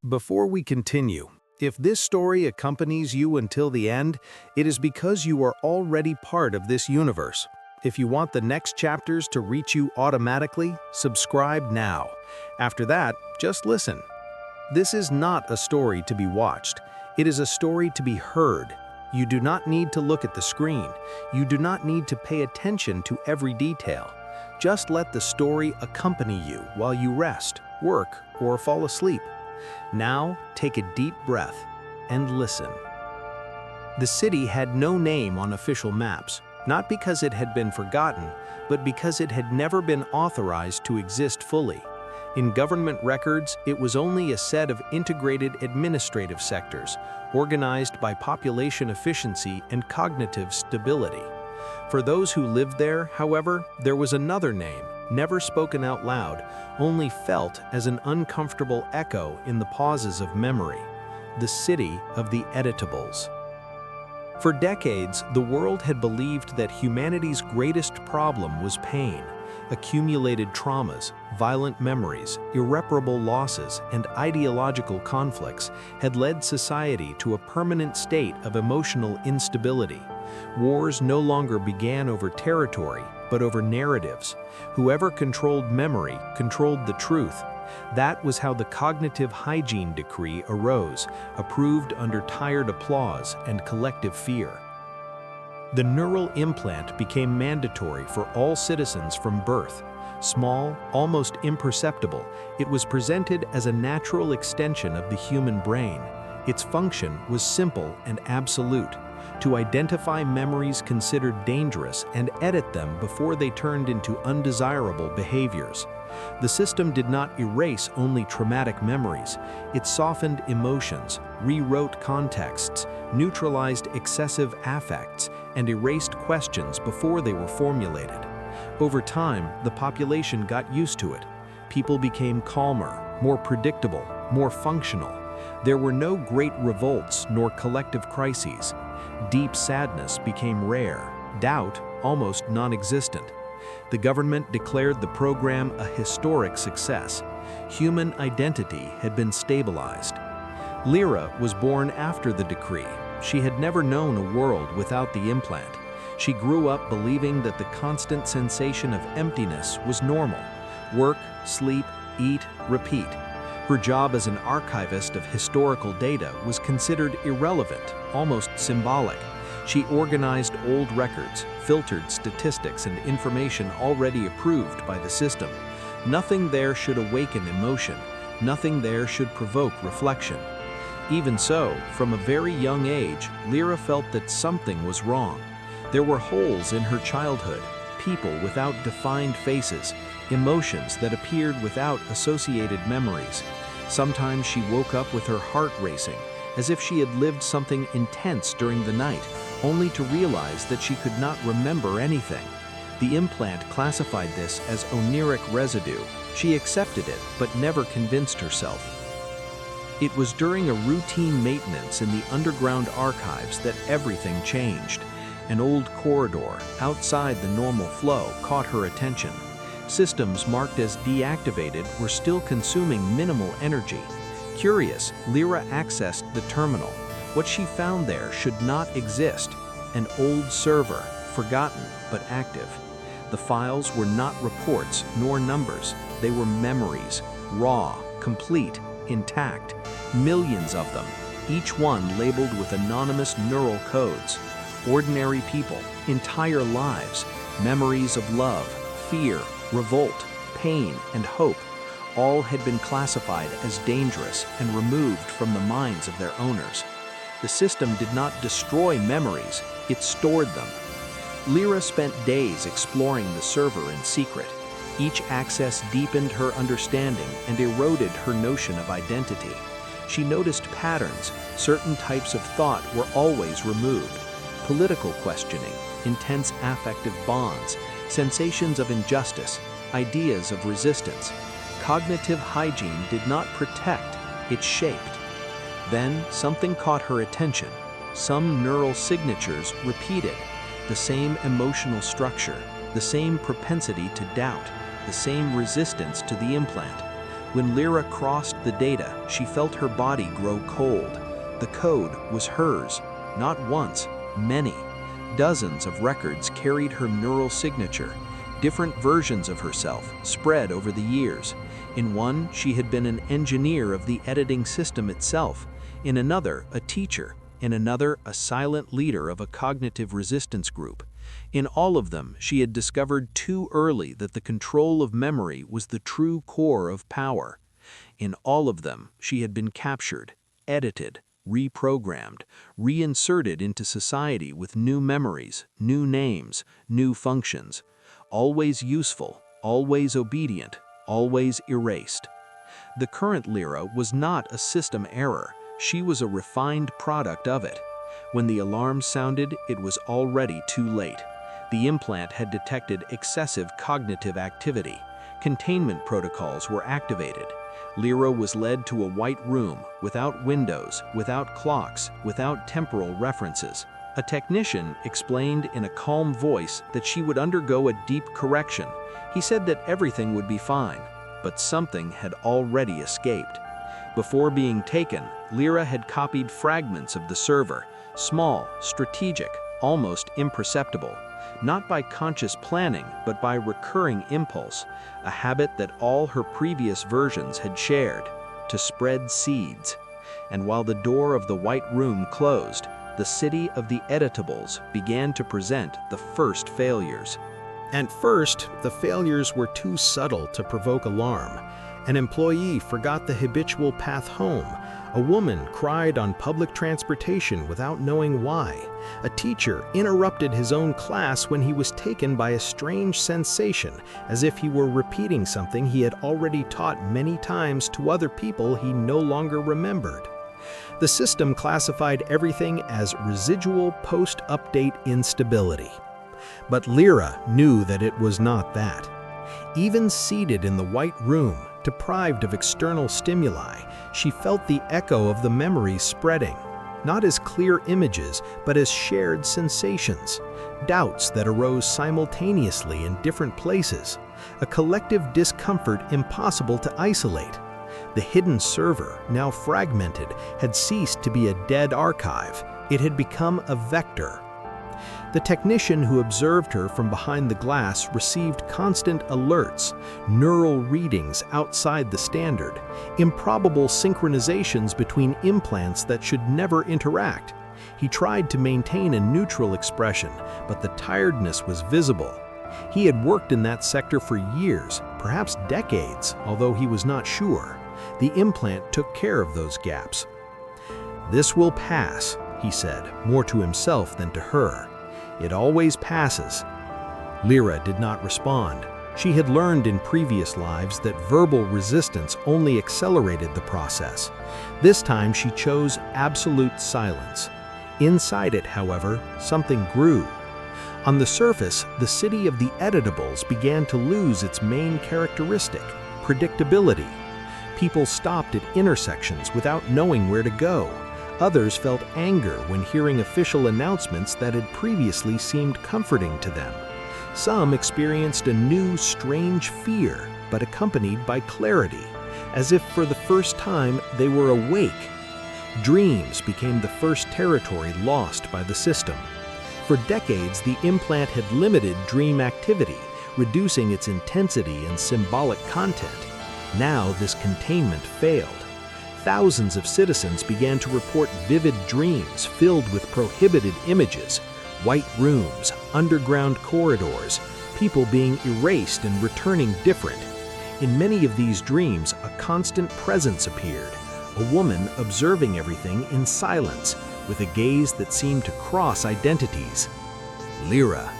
Before we continue, if this story accompanies you until the end, it is because you are already part of this universe. If you want the next chapters to reach you automatically, subscribe now. After that, just listen. This is not a story to be watched. It is a story to be heard. You do not need to look at the screen. You do not need to pay attention to every detail. Just let the story accompany you while you rest, work, or fall asleep. Now, take a deep breath and listen. The city had no name on official maps, not because it had been forgotten, but because it had never been authorized to exist fully. In government records, it was only a set of integrated administrative sectors, organized by population efficiency and cognitive stability. For those who lived there, however, there was another name, never spoken out loud, only felt as an uncomfortable echo in the pauses of memory: the city of the editables. For decades, the world had believed that humanity's greatest problem was pain. Accumulated traumas, violent memories, irreparable losses, and ideological conflicts had led society to a permanent state of emotional instability. Wars no longer began over territory, but over narratives. Whoever controlled memory controlled the truth. That was how the cognitive hygiene decree arose, approved under tired applause and collective fear. The neural implant became mandatory for all citizens from birth. Small, almost imperceptible, it was presented as a natural extension of the human brain. Its function was simple and absolute: to identify memories considered dangerous and edit them before they turned into undesirable behaviors. The system did not erase only traumatic memories. It softened emotions, rewrote contexts, neutralized excessive affects, and erased questions before they were formulated. Over time, the population got used to it. People became calmer, more predictable, more functional. There were no great revolts nor collective crises. Deep sadness became rare, doubt almost non-existent. The government declared the program a historic success. Human identity had been stabilized. Lyra was born after the decree. She had never known a world without the implant. She grew up believing that the constant sensation of emptiness was normal. Work, sleep, eat, repeat. Her job as an archivist of historical data was considered irrelevant, almost symbolic. She organized old records, filtered statistics and information already approved by the system. Nothing there should awaken emotion. Nothing there should provoke reflection. Even so, from a very young age, Lyra felt that something was wrong. There were holes in her childhood, people without defined faces, emotions that appeared without associated memories. Sometimes she woke up with her heart racing, as if she had lived something intense during the night, only to realize that she could not remember anything. The implant classified this as oniric residue. She accepted it, but never convinced herself. It was during a routine maintenance in the underground archives that everything changed. An old corridor, outside the normal flow, caught her attention. Systems marked as deactivated were still consuming minimal energy. Curious, Lyra accessed the terminal. What she found there should not exist. An old server, forgotten but active. The files were not reports nor numbers. They were memories, raw, complete, intact. Millions of them, each one labeled with anonymous neural codes. Ordinary people, entire lives, memories of love, fear, revolt, pain, and hope, all had been classified as dangerous and removed from the minds of their owners. The system did not destroy memories, it stored them. Lyra spent days exploring the server in secret. Each access deepened her understanding and eroded her notion of identity. She noticed patterns. Certain types of thought were always removed. Political questioning, intense affective bonds, sensations of injustice, ideas of resistance. Cognitive hygiene did not protect, it shaped. Then something caught her attention. Some neural signatures repeated. The same emotional structure, the same propensity to doubt, the same resistance to the implant. When Lyra crossed the data, she felt her body grow cold. The code was hers, not once, many. Dozens of records carried her neural signature, different versions of herself spread over the years. In one, she had been an engineer of the editing system itself. In another, a teacher. In another, a silent leader of a cognitive resistance group. In all of them, she had discovered too early that the control of memory was the true core of power. In all of them, she had been captured, edited, reprogrammed, reinserted into society with new memories, new names, new functions. Always useful, always obedient, always erased. The current Lyra was not a system error. She was a refined product of it. When the alarm sounded, it was already too late. The implant had detected excessive cognitive activity. Containment protocols were activated. Lyra was led to a white room, without windows, without clocks, without temporal references. A technician explained in a calm voice that she would undergo a deep correction. He said that everything would be fine, but something had already escaped. Before being taken, Lyra had copied fragments of the server, small, strategic, almost imperceptible, not by conscious planning, but by recurring impulse, a habit that all her previous versions had shared, to spread seeds. And while the door of the white room closed, the city of the editables began to present the first failures. At first, the failures were too subtle to provoke alarm. An employee forgot the habitual path home. A woman cried on public transportation without knowing why. A teacher interrupted his own class when he was taken by a strange sensation, as if he were repeating something he had already taught many times to other people he no longer remembered. The system classified everything as residual post-update instability. But Lyra knew that it was not that. Even seated in the white room, deprived of external stimuli, she felt the echo of the memories spreading, not as clear images, but as shared sensations, doubts that arose simultaneously in different places, a collective discomfort impossible to isolate. The hidden server, now fragmented, had ceased to be a dead archive. It had become a vector. The technician who observed her from behind the glass received constant alerts, neural readings outside the standard, improbable synchronizations between implants that should never interact. He tried to maintain a neutral expression, but the tiredness was visible. He had worked in that sector for years, perhaps decades, although he was not sure. The implant took care of those gaps. "This will pass," he said, more to himself than to her. "It always passes." Lyra did not respond. She had learned in previous lives that verbal resistance only accelerated the process. This time she chose absolute silence. Inside it, however, something grew. On the surface, the city of the editables began to lose its main characteristic, predictability. People stopped at intersections without knowing where to go. Others felt anger when hearing official announcements that had previously seemed comforting to them. Some experienced a new, strange fear, but accompanied by clarity, as if for the first time they were awake. Dreams became the first territory lost by the system. For decades, the implant had limited dream activity, reducing its intensity and symbolic content. Now this containment failed. Thousands of citizens began to report vivid dreams filled with prohibited images, white rooms, underground corridors, people being erased and returning different. In many of these dreams, a constant presence appeared, a woman observing everything in silence, with a gaze that seemed to cross identities. Lyra.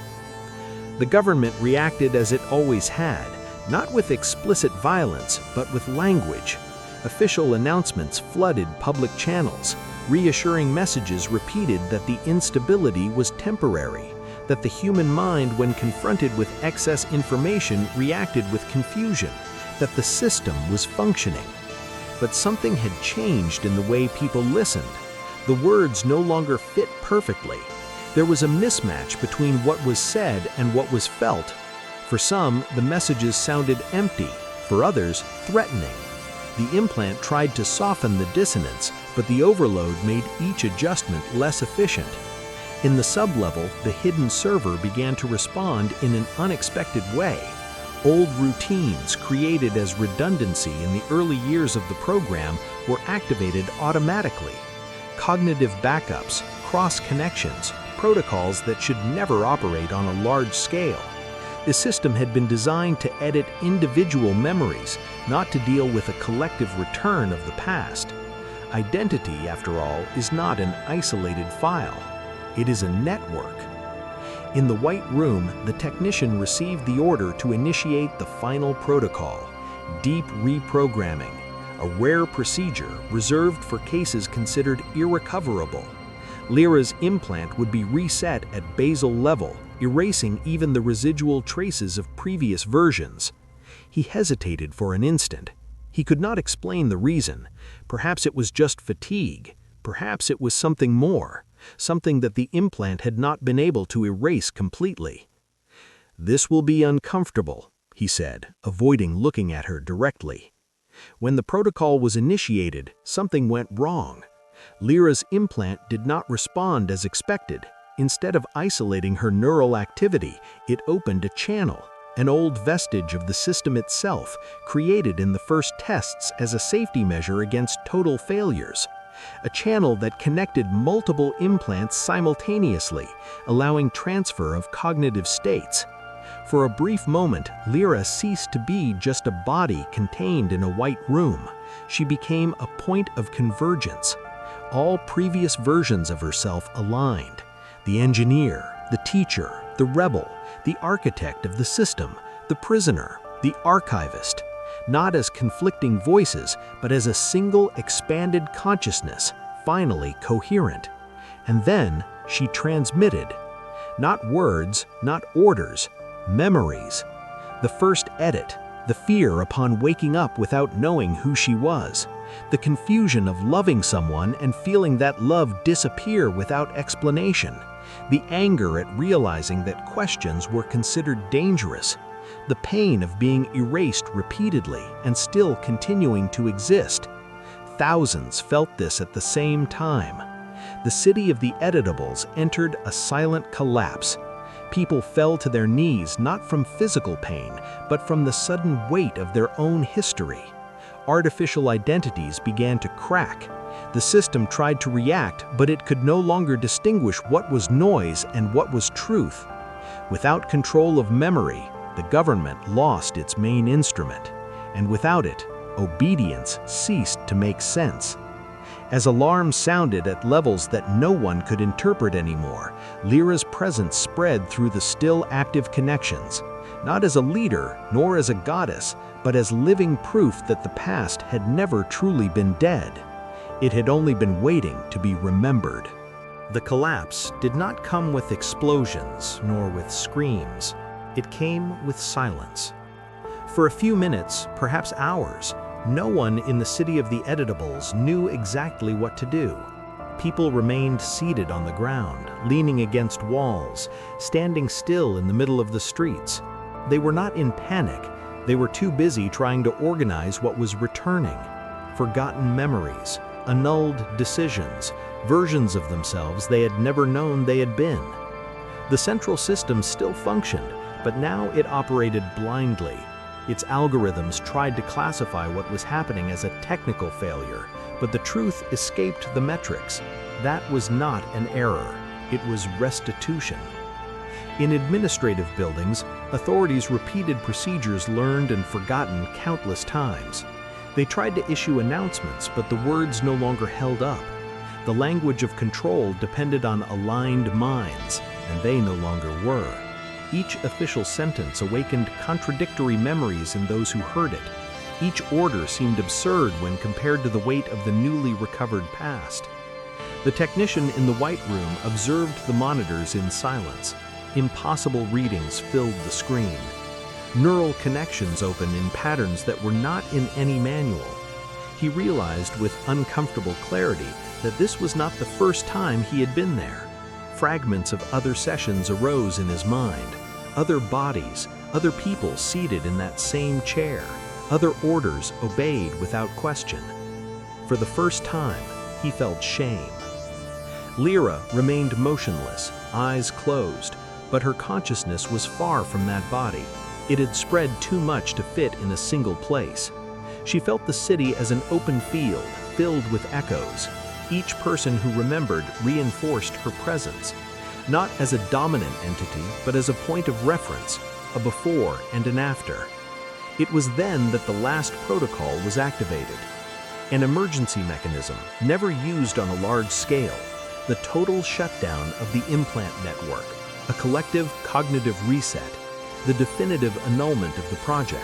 The government reacted as it always had, not with explicit violence, but with language. Official announcements flooded public channels. Reassuring messages repeated that the instability was temporary, that the human mind, when confronted with excess information, reacted with confusion, that the system was functioning. But something had changed in the way people listened. The words no longer fit perfectly. There was a mismatch between what was said and what was felt. For some, the messages sounded empty, for others, threatening. The implant tried to soften the dissonance, but the overload made each adjustment less efficient. In the sublevel, the hidden server began to respond in an unexpected way. Old routines created as redundancy in the early years of the program were activated automatically. Cognitive backups, cross-connections, protocols that should never operate on a large scale. The system had been designed to edit individual memories, not to deal with a collective return of the past. Identity, after all, is not an isolated file. It is a network. In the White Room, the technician received the order to initiate the final protocol, deep reprogramming, a rare procedure reserved for cases considered irrecoverable. Lyra's implant would be reset at basal level, erasing even the residual traces of previous versions. He hesitated for an instant. He could not explain the reason. Perhaps it was just fatigue. Perhaps it was something more, something that the implant had not been able to erase completely. "This will be uncomfortable," he said, avoiding looking at her directly. When the protocol was initiated, something went wrong. Lyra's implant did not respond as expected. Instead of isolating her neural activity, it opened a channel, an old vestige of the system itself, created in the first tests as a safety measure against total failures. A channel that connected multiple implants simultaneously, allowing transfer of cognitive states. For a brief moment, Lyra ceased to be just a body contained in a white room. She became a point of convergence. All previous versions of herself aligned. The engineer, the teacher, the rebel, the architect of the system, the prisoner, the archivist. Not as conflicting voices, but as a single expanded consciousness, finally coherent. And then she transmitted. Not words, not orders, memories. The first edit, the fear upon waking up without knowing who she was. The confusion of loving someone and feeling that love disappear without explanation. The anger at realizing that questions were considered dangerous. The pain of being erased repeatedly and still continuing to exist. Thousands felt this at the same time. The city of the editables entered a silent collapse. People fell to their knees not from physical pain, but from the sudden weight of their own history. Artificial identities began to crack. The system tried to react, but it could no longer distinguish what was noise and what was truth. Without control of memory, the government lost its main instrument, and without it, obedience ceased to make sense. As alarms sounded at levels that no one could interpret anymore, Lyra's presence spread through the still active connections, not as a leader nor as a goddess, but as living proof that the past had never truly been dead. It had only been waiting to be remembered. The collapse did not come with explosions nor with screams. It came with silence. For a few minutes, perhaps hours, no one in the city of the editables knew exactly what to do. People remained seated on the ground, leaning against walls, standing still in the middle of the streets. They were not in panic. They were too busy trying to organize what was returning. Forgotten memories, annulled decisions, versions of themselves they had never known they had been. The central system still functioned, but now it operated blindly. Its algorithms tried to classify what was happening as a technical failure, but the truth escaped the metrics. That was not an error. It was restitution. In administrative buildings, authorities repeated procedures learned and forgotten countless times. They tried to issue announcements, but the words no longer held up. The language of control depended on aligned minds, and they no longer were. Each official sentence awakened contradictory memories in those who heard it. Each order seemed absurd when compared to the weight of the newly recovered past. The technician in the White Room observed the monitors in silence. Impossible readings filled the screen. Neural connections opened in patterns that were not in any manual. He realized with uncomfortable clarity that this was not the first time he had been there. Fragments of other sessions arose in his mind. Other bodies, other people seated in that same chair. Other orders obeyed without question. For the first time, he felt shame. Lyra remained motionless, eyes closed, but her consciousness was far from that body. It had spread too much to fit in a single place. She felt the city as an open field, filled with echoes. Each person who remembered reinforced her presence, not as a dominant entity, but as a point of reference, a before and an after. It was then that the last protocol was activated. An emergency mechanism, never used on a large scale, the total shutdown of the implant network, a collective cognitive reset, the definitive annulment of the project.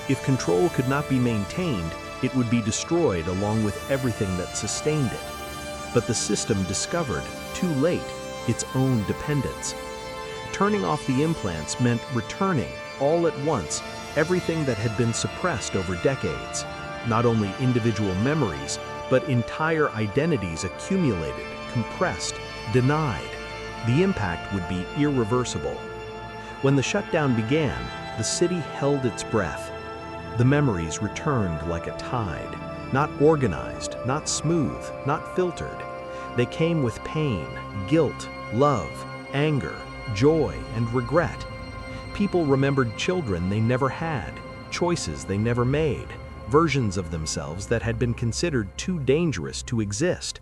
If control could not be maintained, it would be destroyed along with everything that sustained it. But the system discovered, too late, its own dependence. Turning off the implants meant returning, all at once, everything that had been suppressed over decades. Not only individual memories, but entire identities accumulated, compressed, denied. The impact would be irreversible. When the shutdown began, the city held its breath. The memories returned like a tide, not organized, not smooth, not filtered. They came with pain, guilt, love, anger, joy, and regret. People remembered children they never had, choices they never made, versions of themselves that had been considered too dangerous to exist.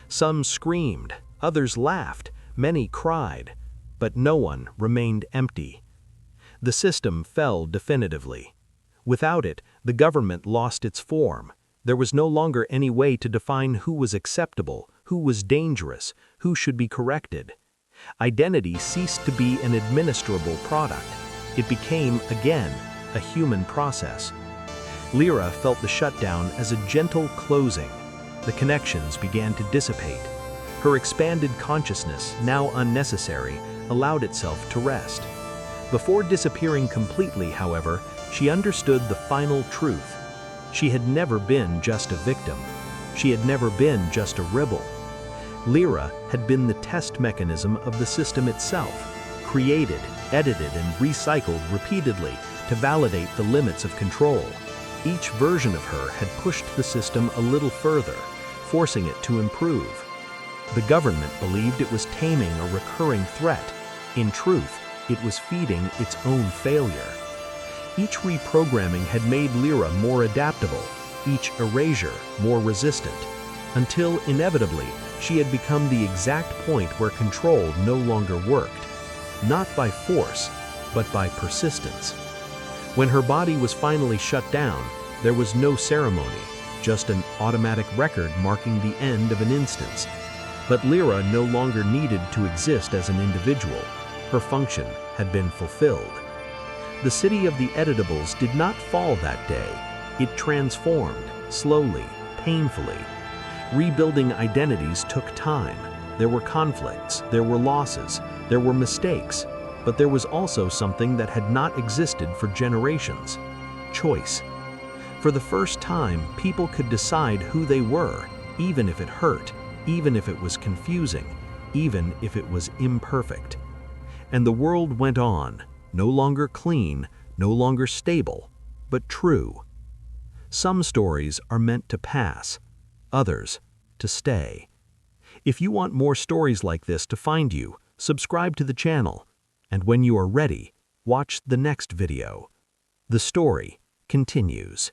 Some screamed, others laughed, many cried, but no one remained empty. The system fell definitively. Without it, the government lost its form. There was no longer any way to define who was acceptable, who was dangerous, who should be corrected. Identity ceased to be an administrable product. It became, again, a human process. Lyra felt the shutdown as a gentle closing. The connections began to dissipate. Her expanded consciousness, now unnecessary, allowed itself to rest. Before disappearing completely, however, she understood the final truth. She had never been just a victim. She had never been just a rebel. Lyra had been the test mechanism of the system itself, created, edited, and recycled repeatedly to validate the limits of control. Each version of her had pushed the system a little further, forcing it to improve. The government believed it was taming a recurring threat. In truth, it was feeding its own failure. Each reprogramming had made Lyra more adaptable, each erasure more resistant, until inevitably she had become the exact point where control no longer worked, not by force, but by persistence. When her body was finally shut down, there was no ceremony, just an automatic record marking the end of an instance. But Lyra no longer needed to exist as an individual. Her function had been fulfilled. The city of the editables did not fall that day. It transformed, slowly, painfully. Rebuilding identities took time. There were conflicts, there were losses, there were mistakes, but there was also something that had not existed for generations: choice. For the first time, people could decide who they were, even if it hurt, even if it was confusing, even if it was imperfect. And the world went on, no longer clean, no longer stable, but true. Some stories are meant to pass, others to stay. If you want more stories like this to find you, subscribe to the channel, and when you are ready, watch the next video. The story continues.